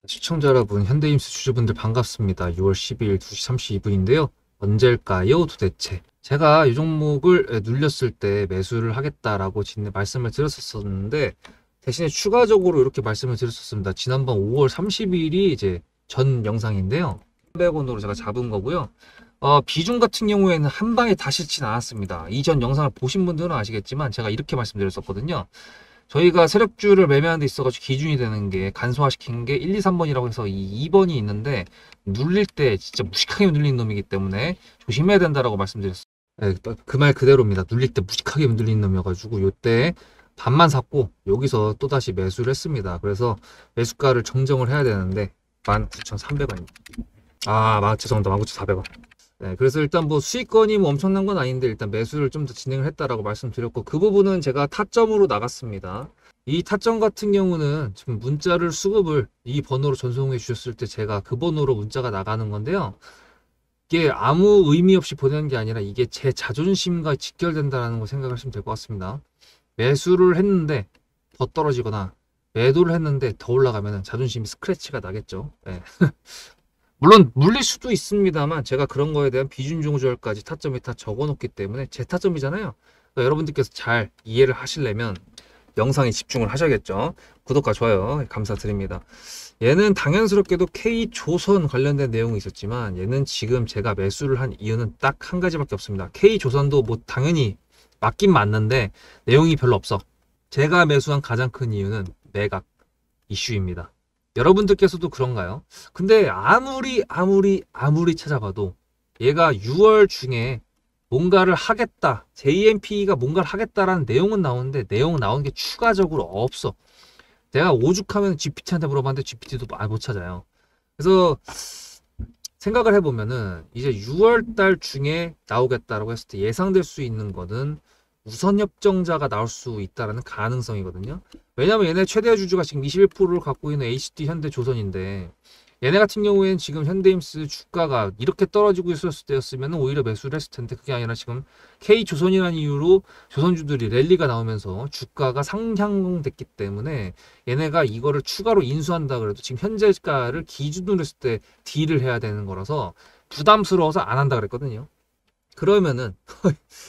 시청자 여러분, 현대임스 주주분들 반갑습니다. 6월 12일 2시 32분인데요. 언제일까요, 도대체? 제가 이 종목을 눌렸을 때 매수를 하겠다라고 말씀을 드렸었는데, 대신에 추가적으로 이렇게 말씀을 드렸었습니다. 지난번 5월 30일이 이제 전 영상인데요. 300원으로 제가 잡은 거고요. 비중 같은 경우에는 한 방에 다 싣진 않았습니다. 이전 영상을 보신 분들은 아시겠지만 제가 이렇게 말씀드렸었거든요. 저희가 세력주를 매매하는 데 있어가지고 기준이 되는 게 간소화시킨 게 1, 2, 3번이라고 해서 이 2번이 있는데 눌릴 때 진짜 무식하게 눌리는 놈이기 때문에 조심해야 된다라고 말씀드렸어요. 네, 그 말 그대로입니다. 눌릴 때 무식하게 눌리는 놈이어가지고 요때 반만 샀고 여기서 또다시 매수를 했습니다. 그래서 매수가를 정정을 해야 되는데 19,300원입니다. 죄송합니다. 19,400원. 네, 그래서 일단 뭐 수익권이 뭐 엄청난 건 아닌데 일단 매수를 좀 더 진행을 했다라고 말씀드렸고 그 부분은 제가 타점으로 나갔습니다. 이 타점 같은 경우는 지금 문자를 수급을 이 번호로 전송해 주셨을 때 제가 그 번호로 문자가 나가는 건데요. 이게 아무 의미 없이 보내는 게 아니라 이게 제 자존심과 직결된다는 걸 생각하시면 될 것 같습니다. 매수를 했는데 더 떨어지거나 매도를 했는데 더 올라가면 자존심이 스크래치가 나겠죠. 네. 물론 물릴 수도 있습니다만 제가 그런 거에 대한 비중 조절까지 타점에 다 적어놓기 때문에 제 타점이잖아요. 그러니까 여러분들께서 잘 이해를 하시려면 영상에 집중을 하셔야겠죠. 구독과 좋아요 감사드립니다. 얘는 당연스럽게도 K조선 관련된 내용이 있었지만 얘는 지금 제가 매수를 한 이유는 딱 한 가지밖에 없습니다. K조선도 뭐 당연히 맞긴 맞는데 내용이 별로 없어. 제가 매수한 가장 큰 이유는 매각 이슈입니다. 여러분들께서도 그런가요? 근데 아무리 찾아봐도 얘가 6월 중에 뭔가를 하겠다, JMP가 뭔가를 하겠다라는 내용은 나오는데 내용 나오는 게 추가적으로 없어. 내가 오죽하면 GPT한테 물어봤는데 GPT도 못 찾아요. 그래서 생각을 해보면은 이제 6월 달 중에 나오겠다라고 했을 때 예상될 수 있는 거는 우선 협정자가 나올 수 있다라는 가능성이거든요. 왜냐면 얘네 최대 주주가 지금 21%를 갖고 있는 HD 현대조선인데 얘네 같은 경우에는 지금 현대임스 주가가 이렇게 떨어지고 있었을 때였으면 오히려 매수를 했을 텐데 그게 아니라 지금 K조선이라는 이유로 조선주들이 랠리가 나오면서 주가가 상향됐기 때문에 얘네가 이거를 추가로 인수한다 그래도 지금 현재가를 기준으로 했을 때 딜을 해야 되는 거라서 부담스러워서 안 한다 그랬거든요. 그러면은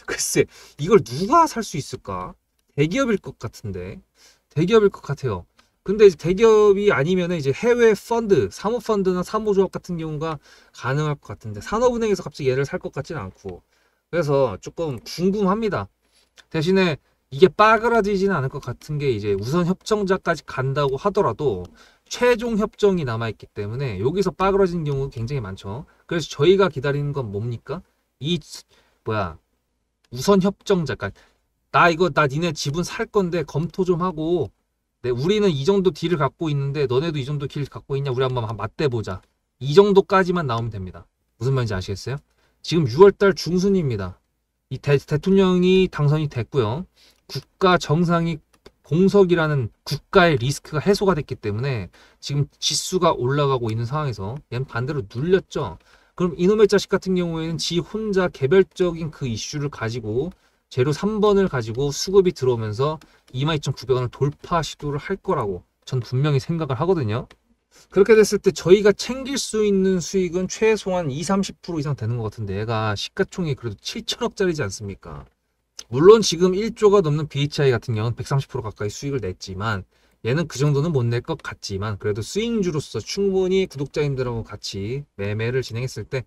글쎄 이걸 누가 살 수 있을까? 대기업일 것 같은데 대기업일 것 같아요. 근데 이제 대기업이 아니면 이제 해외 펀드, 사모펀드나 사모조합 같은 경우가 가능할 것 같은데 산업은행에서 갑자기 얘를 살 것 같지는 않고 그래서 조금 궁금합니다. 대신에 이게 빠그라지지는 않을 것 같은 게 이제 우선 협정자까지 간다고 하더라도 최종 협정이 남아있기 때문에 여기서 빠그라진 경우 굉장히 많죠. 그래서 저희가 기다리는 건 뭡니까? 이 뭐야 우선 협정자까지 나 니네 지분 살 건데 검토 좀 하고 우리는 이 정도 딜을 갖고 있는데 너네도 이 정도 딜 갖고 있냐 우리 한번 맞대보자 이 정도까지만 나오면 됩니다. 무슨 말인지 아시겠어요? 지금 6월달 중순입니다. 이 대통령이 당선이 됐고요. 국가 정상이 공석이라는 국가의 리스크가 해소가 됐기 때문에 지금 지수가 올라가고 있는 상황에서 얘는 반대로 눌렸죠. 그럼 이놈의 자식 같은 경우에는 지 혼자 개별적인 그 이슈를 가지고 재료 3번을 가지고 수급이 들어오면서 22,900원을 돌파 시도를 할 거라고 전 분명히 생각을 하거든요. 그렇게 됐을 때 저희가 챙길 수 있는 수익은 최소한 2, 30% 이상 되는 것 같은데 얘가 시가총액이 그래도 7천억짜리지 않습니까? 물론 지금 1조가 넘는 BHI 같은 경우는 130% 가까이 수익을 냈지만 얘는 그 정도는 못 낼 것 같지만 그래도 스윙주로서 충분히 구독자님들하고 같이 매매를 진행했을 때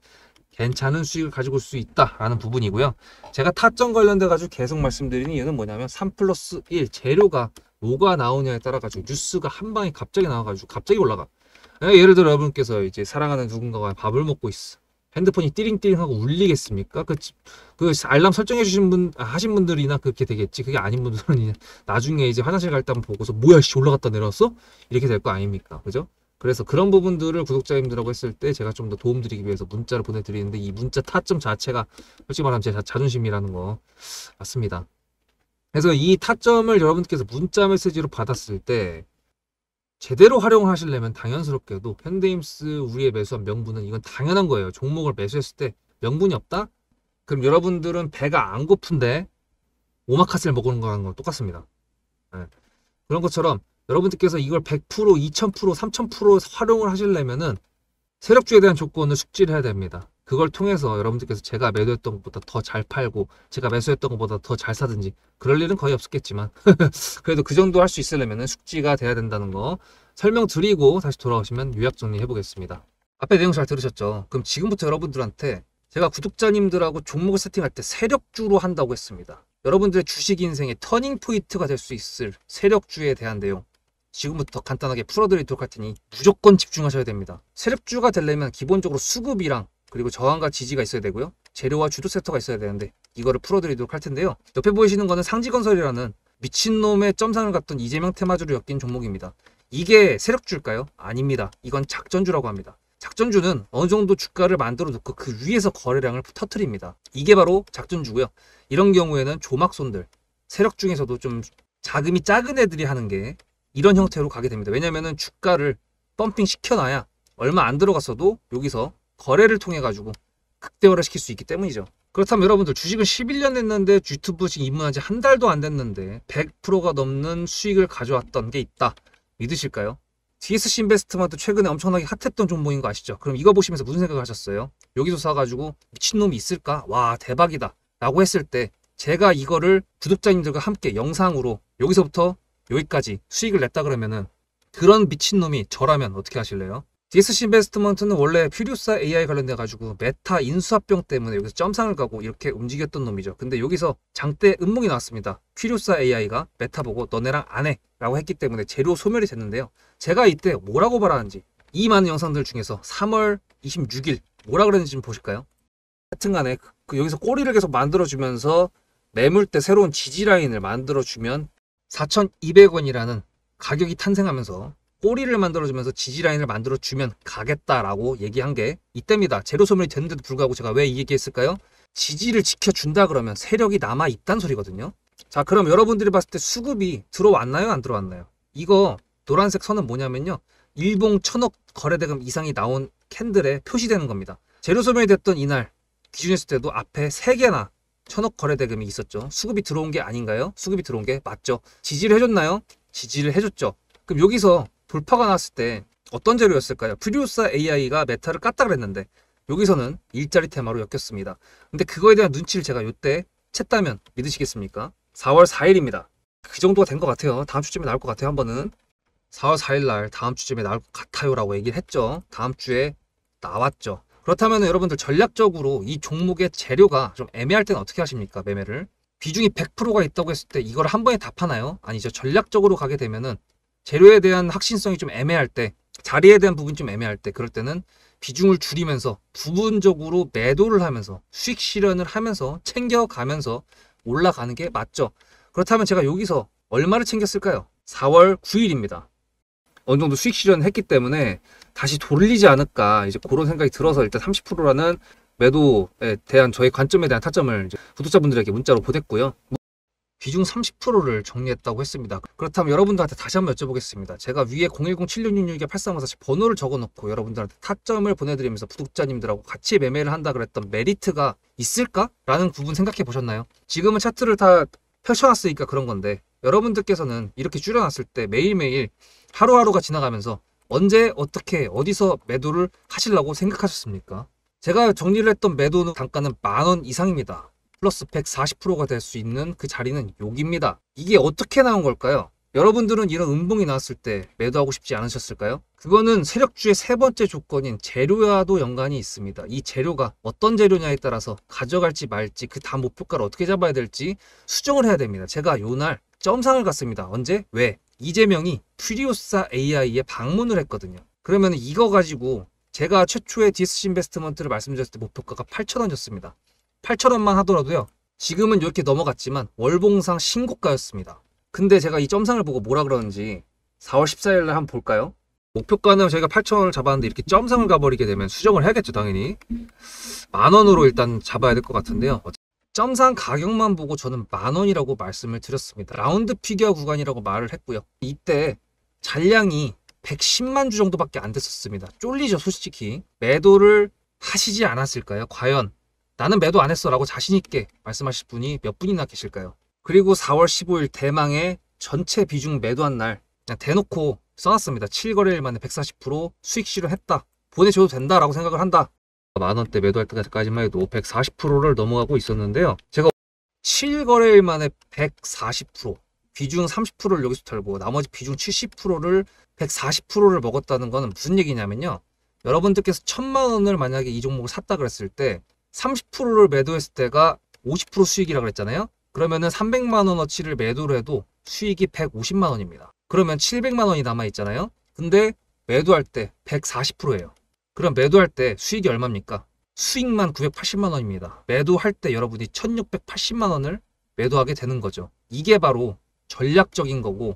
괜찮은 수익을 가지고 올 수 있다라는 부분이고요. 제가 타점 관련돼 가지고 계속 말씀드리는 이유는 뭐냐면 3 플러스 1 재료가 뭐가 나오냐에 따라 가지고 뉴스가 한 방에 갑자기 나와가지고 갑자기 올라가. 예를 들어 여러분께서 이제 사랑하는 누군가가 밥을 먹고 있어. 핸드폰이 띠링띠링하고 울리겠습니까? 그 알람 설정해 주신 하신 분들이나 그렇게 되겠지. 그게 아닌 분들은 이제 나중에 이제 화장실 갈 때 한번 보고서 뭐야 씨 올라갔다 내려왔어? 이렇게 될 거 아닙니까? 그죠? 그래서 그런 부분들을 구독자님들하고 했을 때 제가 좀 더 도움드리기 위해서 문자를 보내드리는데 이 문자 타점 자체가 솔직히 말하면 제 자존심이라는 거 맞습니다. 그래서 이 타점을 여러분께서 문자 메시지로 받았을 때 제대로 활용을 하시려면 당연스럽게도 현대임스 우리의 매수한 명분은 이건 당연한 거예요. 종목을 매수했을 때 명분이 없다? 그럼 여러분들은 배가 안 고픈데 오마카세를 먹는 거랑 똑같습니다. 네. 그런 것처럼 여러분들께서 이걸 100%, 2000%, 3000% 활용을 하시려면은 세력주에 대한 조건을 숙지를 해야 됩니다. 그걸 통해서 여러분들께서 제가 매도했던 것보다 더 잘 팔고 제가 매수했던 것보다 더 잘 사든지 그럴 일은 거의 없었겠지만 그래도 그 정도 할 수 있으려면 숙지가 돼야 된다는 거 설명드리고 다시 돌아오시면 요약 정리해 보겠습니다. 앞에 내용 잘 들으셨죠? 그럼 지금부터 여러분들한테 제가 구독자님들하고 종목을 세팅할 때 세력주로 한다고 했습니다. 여러분들의 주식 인생의 터닝 포인트가 될 수 있을 세력주에 대한 내용 지금부터 간단하게 풀어드리도록 할 테니 무조건 집중하셔야 됩니다. 세력주가 되려면 기본적으로 수급이랑 그리고 저항과 지지가 있어야 되고요. 재료와 주도 섹터가 있어야 되는데 이거를 풀어드리도록 할 텐데요. 옆에 보이시는 거는 상지건설이라는 미친놈의 점상을 갖던 이재명 테마주로 엮인 종목입니다. 이게 세력주일까요? 아닙니다. 이건 작전주라고 합니다. 작전주는 어느 정도 주가를 만들어 놓고 그 위에서 거래량을 터트립니다. 이게 바로 작전주고요. 이런 경우에는 조막손들, 세력 중에서도 좀 자금이 작은 애들이 하는 게 이런 형태로 가게 됩니다. 왜냐면은 주가를 펌핑 시켜놔야 얼마 안 들어갔어도 여기서 거래를 통해 가지고 극대화를 시킬 수 있기 때문이죠. 그렇다면 여러분들 주식을 11년 했는데 유튜브 지금 입문한 지 한 달도 안 됐는데 100%가 넘는 수익을 가져왔던 게 있다. 믿으실까요? DSC 인베스트먼트 최근에 엄청나게 핫했던 종목인 거 아시죠? 그럼 이거 보시면서 무슨 생각을 하셨어요? 여기서 사가지고 미친놈이 있을까? 와 대박이다 라고 했을 때 제가 이거를 구독자님들과 함께 영상으로 여기서부터 여기까지 수익을 냈다 그러면은 그런 미친놈이 저라면 어떻게 하실래요? DSC 인베스트먼트는 원래 퓨리오사 AI 관련돼 가지고 메타 인수합병 때문에 여기서 점상을 가고 이렇게 움직였던 놈이죠. 근데 여기서 장대 음몽이 나왔습니다. 퓨리오사 AI가 메타 보고 너네랑 안 해 라고 했기 때문에 재료 소멸이 됐는데요. 제가 이때 뭐라고 말하는지 이 많은 영상들 중에서 3월 26일 뭐라 그랬는지 좀 보실까요? 하여튼간에 여기서 꼬리를 계속 만들어주면서 매물대 새로운 지지라인을 만들어주면 4,200원이라는 가격이 탄생하면서 꼬리를 만들어주면서 지지라인을 만들어주면 가겠다라고 얘기한 게 이때입니다. 재료 소멸이 됐는데도 불구하고 제가 왜 이 얘기했을까요? 지지를 지켜준다 그러면 세력이 남아있단 소리거든요. 자 그럼 여러분들이 봤을 때 수급이 들어왔나요? 안 들어왔나요? 이거 노란색 선은 뭐냐면요. 일봉 1000억 거래대금 이상이 나온 캔들에 표시되는 겁니다. 재료 소멸이 됐던 이날 기준했을 때도 앞에 3개나 1000억 거래대금이 있었죠. 수급이 들어온 게 아닌가요? 수급이 들어온 게 맞죠. 지지를 해줬나요? 지지를 해줬죠. 그럼 여기서 돌파가 났을 때 어떤 재료였을까요? 퓨리오사 AI가 메타를 깠다 그랬는데 여기서는 일자리 테마로 엮였습니다. 근데 그거에 대한 눈치를 제가 이때 챘다면 믿으시겠습니까? 4월 4일입니다. 그 정도가 된 것 같아요. 다음 주쯤에 나올 것 같아요. 한 번은 4월 4일 날 다음 주쯤에 나올 것 같아요 라고 얘기를 했죠. 다음 주에 나왔죠. 그렇다면 여러분들 전략적으로 이 종목의 재료가 좀 애매할 때는 어떻게 하십니까? 매매를 비중이 100%가 있다고 했을 때 이걸 한 번에 다 파나요? 아니죠. 전략적으로 가게 되면은 재료에 대한 확신성이 좀 애매할 때, 자리에 대한 부분이 좀 애매할 때, 그럴 때는 비중을 줄이면서 부분적으로 매도를 하면서 수익 실현을 하면서 챙겨가면서 올라가는 게 맞죠. 그렇다면 제가 여기서 얼마를 챙겼을까요? 4월 9일입니다. 어느 정도 수익 실현을 했기 때문에 다시 돌리지 않을까 이제 그런 생각이 들어서 일단 30%라는 매도에 대한 저의 관점에 대한 타점을 이제 구독자분들에게 문자로 보냈고요. 비중 30%를 정리했다고 했습니다. 그렇다면 여러분들한테 다시 한번 여쭤보겠습니다. 제가 위에 010-7666-8354 번호를 적어놓고 여러분들한테 타점을 보내드리면서 구독자님들하고 같이 매매를 한다 그랬던 메리트가 있을까? 라는 부분 생각해 보셨나요? 지금은 차트를 다 펼쳐놨으니까 그런 건데 여러분들께서는 이렇게 줄여놨을 때 매일매일 하루하루가 지나가면서 언제 어떻게 어디서 매도를 하시려고 생각하셨습니까? 제가 정리를 했던 매도 단가는 10,000원 이상입니다. 플러스 140%가 될 수 있는 그 자리는 여기입니다. 이게 어떻게 나온 걸까요? 여러분들은 이런 음봉이 나왔을 때 매도하고 싶지 않으셨을까요? 그거는 세력주의 세 번째 조건인 재료와도 연관이 있습니다. 이 재료가 어떤 재료냐에 따라서 가져갈지 말지 그 다음 목표가를 어떻게 잡아야 될지 수정을 해야 됩니다. 제가 요날 점상을 갔습니다. 언제? 왜? 이재명이 퓨리오사 AI에 방문을 했거든요. 그러면 이거 가지고 제가 최초의 DSC 인베스트먼트를 말씀드렸을 때 목표가가 8,000원이었습니다. 8,000원만 하더라도요. 지금은 이렇게 넘어갔지만 월봉상 신고가였습니다. 근데 제가 이 점상을 보고 뭐라 그러는지 4월 14일 날 한번 볼까요? 목표가는 저희가 8,000원을 잡았는데 이렇게 점상을 가버리게 되면 수정을 해야겠죠, 당연히. 10,000원으로 일단 잡아야 될 것 같은데요. 점상 가격만 보고 저는 10,000원이라고 말씀을 드렸습니다. 라운드 피겨 구간이라고 말을 했고요. 이때 잔량이 110만 주 정도밖에 안 됐었습니다. 쫄리죠, 솔직히. 매도를 하시지 않았을까요? 과연 나는 매도 안 했어 라고 자신있게 말씀하실 분이 몇 분이나 계실까요? 그리고 4월 15일 대망의 전체 비중 매도한 날 그냥 대놓고 써놨습니다. 7거래일 만에 140% 수익 실현했다. 보내줘도 된다라고 생각을 한다. 만원대 매도할 때까지만 해도 140%를 넘어가고 있었는데요. 제가 7거래일 만에 140%, 비중 30%를 여기서 털고 나머지 비중 70%를 140%를 먹었다는 거는 무슨 얘기냐면요. 여러분들께서 1000만원을 만약에 이 종목을 샀다 그랬을 때 30%를 매도했을 때가 50% 수익이라고 그랬잖아요. 그러면은 300만원어치를 매도를 해도 수익이 150만원입니다. 그러면 700만원이 남아있잖아요. 근데 매도할 때 140%예요. 그럼 매도할 때 수익이 얼마입니까? 수익만 980만원입니다. 매도할 때 여러분이 1680만원을 매도하게 되는 거죠. 이게 바로 전략적인 거고,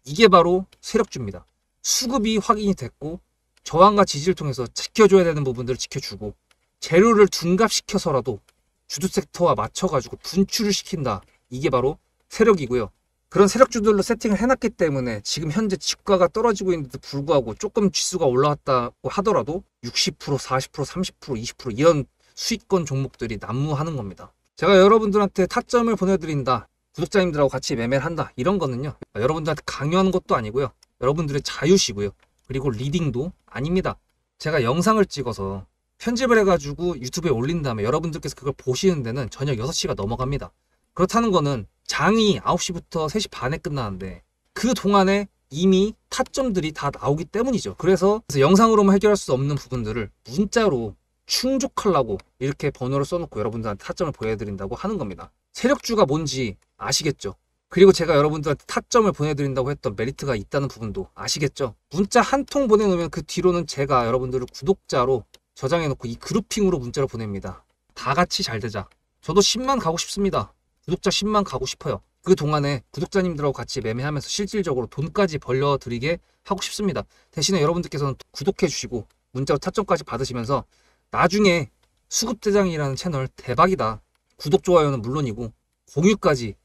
이게 바로 세력주입니다. 수급이 확인이 됐고, 저항과 지지를 통해서 지켜줘야 되는 부분들을 지켜주고, 재료를 둔갑시켜서라도 주도 섹터와 맞춰가지고 분출을 시킨다. 이게 바로 세력이고요. 그런 세력주들로 세팅을 해놨기 때문에 지금 현재 주가가 떨어지고 있는데도 불구하고 조금 지수가 올라왔다고 하더라도 60%, 40%, 30%, 20% 이런 수익권 종목들이 난무하는 겁니다. 제가 여러분들한테 타점을 보내드린다. 구독자님들하고 같이 매매를 한다. 이런 거는요. 여러분들한테 강요하는 것도 아니고요. 여러분들의 자유시고요. 그리고 리딩도 아닙니다. 제가 영상을 찍어서 편집을 해가지고 유튜브에 올린 다음에 여러분들께서 그걸 보시는 데는 저녁 6시가 넘어갑니다. 그렇다는 거는 장이 9시부터 3시 반에 끝나는데 그 동안에 이미 타점들이 다 나오기 때문이죠. 그래서 영상으로만 해결할 수 없는 부분들을 문자로 충족하려고 이렇게 번호를 써놓고 여러분들한테 타점을 보여드린다고 하는 겁니다. 세력주가 뭔지 아시겠죠? 그리고 제가 여러분들한테 타점을 보내드린다고 했던 메리트가 있다는 부분도 아시겠죠? 문자 한 통 보내놓으면 그 뒤로는 제가 여러분들을 구독자로 저장해놓고 이 그룹핑으로 문자를 보냅니다. 다 같이 잘 되자. 저도 10만 가고 싶습니다. 구독자 10만 가고 싶어요. 그 동안에 구독자님들하고 같이 매매하면서 실질적으로 돈까지 벌려드리게 하고 싶습니다. 대신에 여러분들께서는 구독해 주시고 문자로 타점까지 받으시면서 나중에 수급대장이라는 채널 대박이다. 구독, 좋아요는 물론이고 공유까지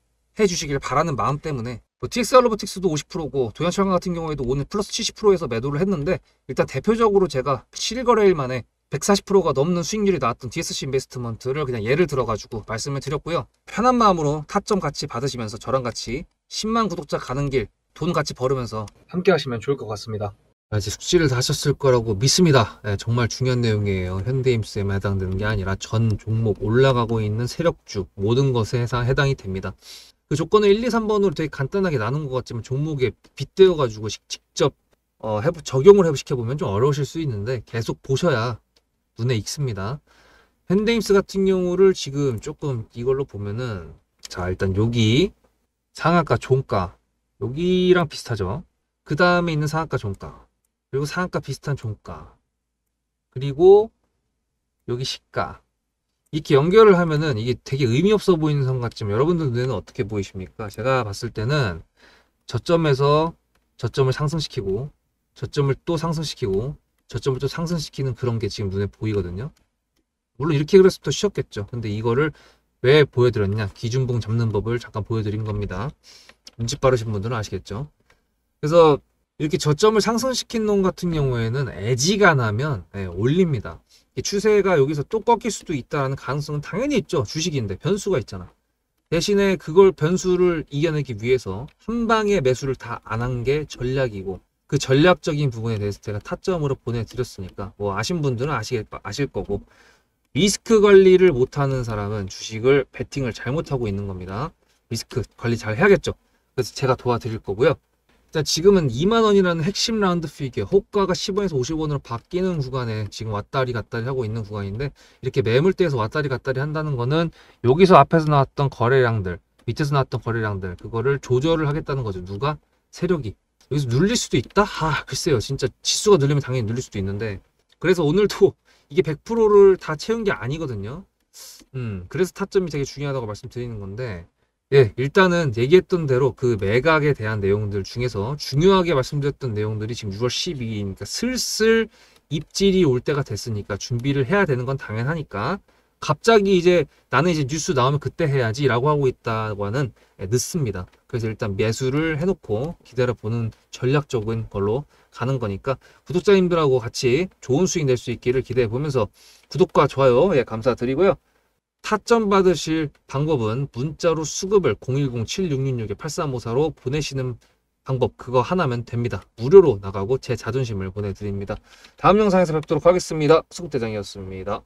해주시길 바라는 마음 때문에 TXR 로보틱스도 50%고 도연철강 같은 경우에도 오늘 플러스 70%에서 매도를 했는데 일단 대표적으로 제가 7거래일 만에 140%가 넘는 수익률이 나왔던 DSC 인베스트먼트를 그냥 예를 들어가지고 말씀을 드렸고요. 편한 마음으로 타점 같이 받으시면서 저랑 같이 10만 구독자 가는 길 돈 같이 벌으면서 함께 하시면 좋을 것 같습니다. 이제 숙지를 다 하셨을 거라고 믿습니다. 네, 정말 중요한 내용이에요. 현대임스에만 해당되는 게 아니라 전 종목 올라가고 있는 세력주 모든 것에 해당이 됩니다. 그 조건을 1, 2, 3번으로 되게 간단하게 나눈 것 같지만 종목에 빗대어 가지고 직접 적용을 시켜보면 좀 어려우실 수 있는데 계속 보셔야 눈에 익습니다. 현대임스 같은 경우를 지금 조금 이걸로 보면은 자 일단 여기 상한가 종가 여기랑 비슷하죠. 그 다음에 있는 상한가 종가 그리고 상한가 비슷한 종가 그리고 여기 시가 이렇게 연결을 하면은 이게 되게 의미 없어 보이는 선 같지만 여러분들 눈에는 어떻게 보이십니까? 제가 봤을 때는 저점에서 저점을 상승시키고 저점을 또 상승시키고 저점을 또 상승시키는 그런 게 지금 눈에 보이거든요. 물론 이렇게 그렸을 때 쉬웠겠죠. 근데 이거를 왜 보여드렸냐? 기준봉 잡는 법을 잠깐 보여드린 겁니다. 눈치 빠르신 분들은 아시겠죠. 그래서 이렇게 저점을 상승시킨 놈 같은 경우에는 애지간하면 올립니다. 추세가 여기서 또 꺾일 수도 있다는 가능성은 당연히 있죠. 주식인데 변수가 있잖아. 대신에 그걸 변수를 이겨내기 위해서 한 방에 매수를 다 안 한 게 전략이고 그 전략적인 부분에 대해서 제가 타점으로 보내드렸으니까 뭐 아신 분들은 아실 거고 리스크 관리를 못하는 사람은 주식을 베팅을 잘못하고 있는 겁니다. 리스크 관리 잘 해야겠죠. 그래서 제가 도와드릴 거고요. 일단 지금은 2만원이라는 핵심 라운드 피겨 호가가 10원에서 50원으로 바뀌는 구간에 지금 왔다리 갔다리 하고 있는 구간인데 이렇게 매물대에서 왔다리 갔다리 한다는 거는 여기서 앞에서 나왔던 거래량들 밑에서 나왔던 거래량들 그거를 조절을 하겠다는 거죠. 누가? 세력이. 여기서 눌릴 수도 있다? 글쎄요. 진짜 지수가 눌리면 당연히 눌릴 수도 있는데 그래서 오늘도 이게 100%를 다 채운 게 아니거든요. 그래서 타점이 되게 중요하다고 말씀드리는 건데 예, 일단은 얘기했던 대로 그 매각에 대한 내용들 중에서 중요하게 말씀드렸던 내용들이 지금 6월 12일이니까 슬슬 입질이 올 때가 됐으니까 준비를 해야 되는 건 당연하니까 갑자기 이제 나는 이제 뉴스 나오면 그때 해야지 라고 하고 있다고 하는 늦습니다. 그래서 일단 매수를 해놓고 기다려보는 전략적인 걸로 가는 거니까 구독자님들하고 같이 좋은 수익 낼 수 있기를 기대해 보면서 구독과 좋아요 감사드리고요. 타점 받으실 방법은 문자로 수급을 010-7666-8354로 보내시는 방법 그거 하나면 됩니다. 무료로 나가고 제 자존심을 보내드립니다. 다음 영상에서 뵙도록 하겠습니다. 수국대장이었습니다.